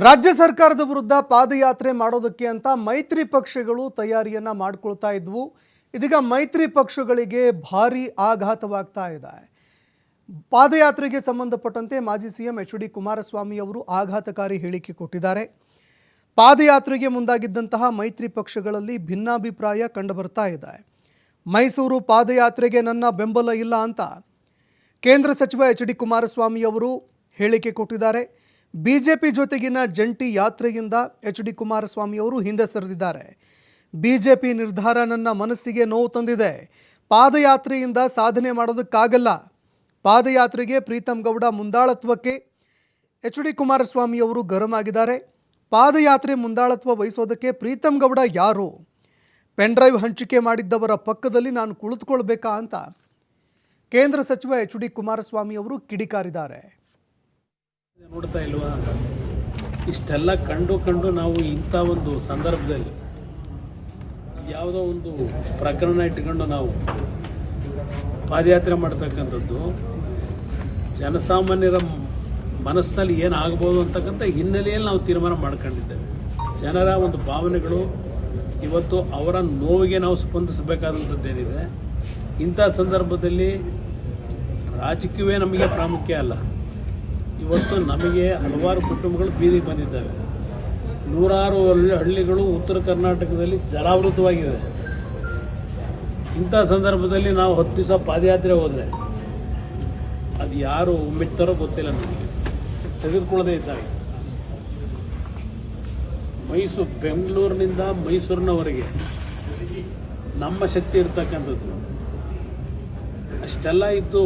ರಾಜ್ಯ ಸರ್ಕಾರದ ವಿರುದ್ಧ ಪಾದಯಾತ್ರೆ ಮಾಡೋದಕ್ಕೆ ಅಂತ ಮೈತ್ರಿ ಪಕ್ಷಗಳು ತಯಾರಿಯನ್ನ ಮಾಡಿಕೊಳ್ತಾ ಇದ್ವು. ಇದೀಗ ಮೈತ್ರಿ ಪಕ್ಷಗಳಿಗೆ ಭಾರಿ ಆಘಾತವಾಗ್ತಾ ಇದೆ. ಪಾದಯಾತ್ರೆಗೆ ಸಂಬಂಧಪಟ್ಟಂತೆ ಮಾಜಿ ಸಿಎಂ ಎಚ್.ಡಿ. ಕುಮಾರಸ್ವಾಮಿ ಅವರು ಆಘಾತಕಾರಿ ಹೇಳಿಕೆ ಕೊಟ್ಟಿದ್ದಾರೆ. ಪಾದಯಾತ್ರೆಗೆ ಮುಂದಾಗಿದ್ದಂತಹ ಮೈತ್ರಿ ಪಕ್ಷಗಳಲ್ಲಿ ಭಿನ್ನಾಭಿಪ್ರಾಯ ಕಂಡುಬರ್ತಾ ಇದೆ. ಮೈಸೂರು ಪಾದಯಾತ್ರೆಗೆ ನನ್ನ ಬೆಂಬಲ ಇಲ್ಲ ಅಂತ ಕೇಂದ್ರ ಸಚಿವ ಎಚ್.ಡಿ. ಕುಮಾರಸ್ವಾಮಿ ಅವರು ಹೇಳಿಕೆ ಕೊಟ್ಟಿದ್ದಾರೆ. ಬಿಜೆಪಿ ಜೊತೆಗಿನ ಜಂಟಿ ಯಾತ್ರೆಯಿಂದ ಎಚ್.ಡಿ. ಕುಮಾರಸ್ವಾಮಿ ಅವರು ಹಿಂದೆ ಸರಿದಿದ್ದಾರೆ. ಬಿಜೆಪಿ ನಿರ್ಧಾರ ನನ್ನ ಮನಸ್ಸಿಗೆ ನೋವು ತಂದಿದೆ. ಪಾದಯಾತ್ರೆಯಿಂದ ಸಾಧನೆ ಮಾಡೋದಕ್ಕಾಗಲ್ಲ. ಪಾದಯಾತ್ರೆಗೆ ಪ್ರೀತಮ್ ಗೌಡ ಮುಂದಾಳತ್ವಕ್ಕೆ ಎಚ್.ಡಿ. ಕುಮಾರಸ್ವಾಮಿ ಅವರು ಗರಂ ಆಗಿದ್ದಾರೆ. ಪಾದಯಾತ್ರೆ ಮುಂದಾಳತ್ವ ವಹಿಸೋದಕ್ಕೆ ಪ್ರೀತಮ್ ಗೌಡ ಯಾರು? ಪೆನ್ ಡ್ರೈವ್ ಹಂಚಿಕೆ ಮಾಡಿದ್ದವರ ಪಕ್ಕದಲ್ಲಿ ನಾನು ಕುಳಿತುಕೊಳ್ಬೇಕಾ ಅಂತ ಕೇಂದ್ರ ಸಚಿವ ಎಚ್.ಡಿ. ಕುಮಾರಸ್ವಾಮಿ ಅವರು ಕಿಡಿಕಾರಿದ್ದಾರೆ. ನೋಡ್ತಾ ಇಲ್ವಾ, ಇಷ್ಟೆಲ್ಲ ಕಂಡು ನಾವು ಇಂಥ ಒಂದು ಸಂದರ್ಭದಲ್ಲಿ ಯಾವುದೋ ಒಂದು ಪ್ರಕರಣ ಇಟ್ಕೊಂಡು ನಾವು ಪಾದಯಾತ್ರೆ ಮಾಡ್ತಕ್ಕಂಥದ್ದು ಜನಸಾಮಾನ್ಯರ ಮನಸ್ಸಿನಲ್ಲಿ ಏನಾಗ್ಬೋದು ಅಂತಕ್ಕಂಥ ಹಿನ್ನೆಲೆಯಲ್ಲಿ ನಾವು ತೀರ್ಮಾನ ಮಾಡ್ಕೊಂಡಿದ್ದೇವೆ. ಜನರ ಒಂದು ಭಾವನೆಗಳು ಇವತ್ತು ಅವರ ನೋವಿಗೆ ನಾವು ಸ್ಪಂದಿಸಬೇಕಾದಂಥದ್ದೇನಿದೆ. ಇಂಥ ಸಂದರ್ಭದಲ್ಲಿ ರಾಜಕೀಯವೇ ನಮಗೆ ಪ್ರಾಮುಖ್ಯ ಅಲ್ಲ. ಇವತ್ತು ನಮಗೆ ಹಲವಾರು ಕುಟುಂಬಗಳು ಬೀದಿಗೆ ಬಂದಿದ್ದಾವೆ. ನೂರಾರು ಹಳ್ಳಿಗಳು ಉತ್ತರ ಕರ್ನಾಟಕದಲ್ಲಿ ಜಲಾವೃತವಾಗಿದೆ. ಇಂಥ ಸಂದರ್ಭದಲ್ಲಿ ನಾವು 10 ದಿವಸ ಪಾದಯಾತ್ರೆ ಹೋದರೆ ಅದು ಯಾರು ಮೆಟ್ತಾರೋ ಗೊತ್ತಿಲ್ಲ. ನಮಗೆ ತೆಗೆದುಕೊಳ್ಳದೇ ಇದ್ದಾಗ ಬೆಂಗಳೂರಿನಿಂದ ಮೈಸೂರಿನವರೆಗೆ ನಮ್ಮ ಶಕ್ತಿ ಇರ್ತಕ್ಕಂಥದ್ದು ಅಷ್ಟೆಲ್ಲ ಇದ್ದು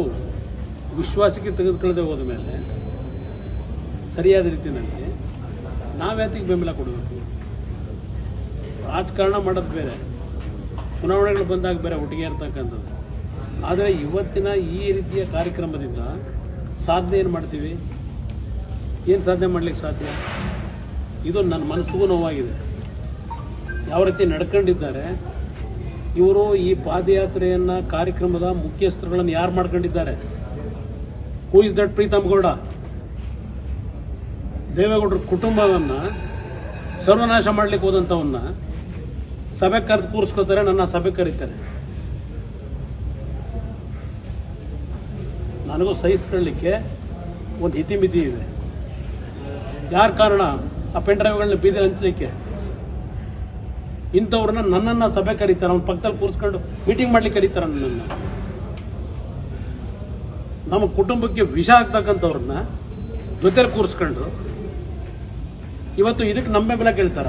ವಿಶ್ವಾಸಕ್ಕೆ ತೆಗೆದುಕೊಳ್ಳದೆ ಹೋದ ಮೇಲೆ ಸರಿಯಾದ ರೀತಿಯಲ್ಲಿ ನಾವ್ಯಾತಿಗೆ ಬೆಂಬಲ ಕೊಡಬೇಕು? ರಾಜಕಾರಣ ಮಾಡೋದು ಬೇರೆ, ಚುನಾವಣೆಗಳು ಬಂದಾಗ ಬೇರೆ ಒಟ್ಟಿಗೆ ಇರ್ತಕ್ಕಂಥದ್ದು. ಆದರೆ ಇವತ್ತಿನ ಈ ರೀತಿಯ ಕಾರ್ಯಕ್ರಮದಿಂದ ಸಾಧನೆ ಏನು ಮಾಡ್ತೀವಿ? ಏನು ಸಾಧನೆ ಮಾಡಲಿಕ್ಕೆ ಸಾಧ್ಯ? ಇದು ನನ್ನ ಮನಸ್ಸಿಗೂ ನೋವಾಗಿದೆ. ಯಾವ ರೀತಿ ನಡ್ಕೊಂಡಿದ್ದಾರೆ ಇವರು. ಈ ಪಾದಯಾತ್ರೆಯನ್ನು ಕಾರ್ಯಕ್ರಮದ ಮುಖ್ಯಸ್ಥರುಗಳನ್ನು ಯಾರು ಮಾಡ್ಕೊಂಡಿದ್ದಾರೆ? Who is that Pritam Gowda? ದೇವೇಗೌಡರ ಕುಟುಂಬವನ್ನು ಸರ್ವನಾಶ ಮಾಡ್ಲಿಕ್ಕೆ ಹೋದಂಥವನ್ನ ಸಭೆ ಕರೆದು ಕೂರಿಸ್ಕೋತಾರೆ, ನನ್ನ ಸಭೆ ಕರೀತಾರೆ. ನನಗೂ ಸಹಿಸ್ಕೊಳ್ಳಿಕ್ಕೆ ಒಂದು ಇತಿಮಿತಿ ಇದೆ. ಯಾರ ಕಾರಣ ಆ ಪೆನ್ ಡ್ರೈವ್ಗಳನ್ನ ಬೀದಿ ಹಂಚಲಿಕ್ಕೆ? ಇಂಥವ್ರನ್ನ ನನ್ನನ್ನು ಸಭೆ ಕರೀತಾರೆ, ಅವ್ನ ಪಕ್ಕದಲ್ಲಿ ಕೂರಿಸ್ಕೊಂಡು ಮೀಟಿಂಗ್ ಮಾಡ್ಲಿಕ್ಕೆ ಕರೀತಾರೆ. ನನ್ನನ್ನು, ನಮ್ಮ ಕುಟುಂಬಕ್ಕೆ ವಿಷ ಆಗ್ತಕ್ಕಂಥವ್ರನ್ನ ಜೊತೆಲಿ ಕೂರಿಸ್ಕೊಂಡು ಇವತ್ತು ಇದಕ್ಕೆ ನಮ್ಮ ಬೆಂಬಲ ಕೇಳ್ತಾರ.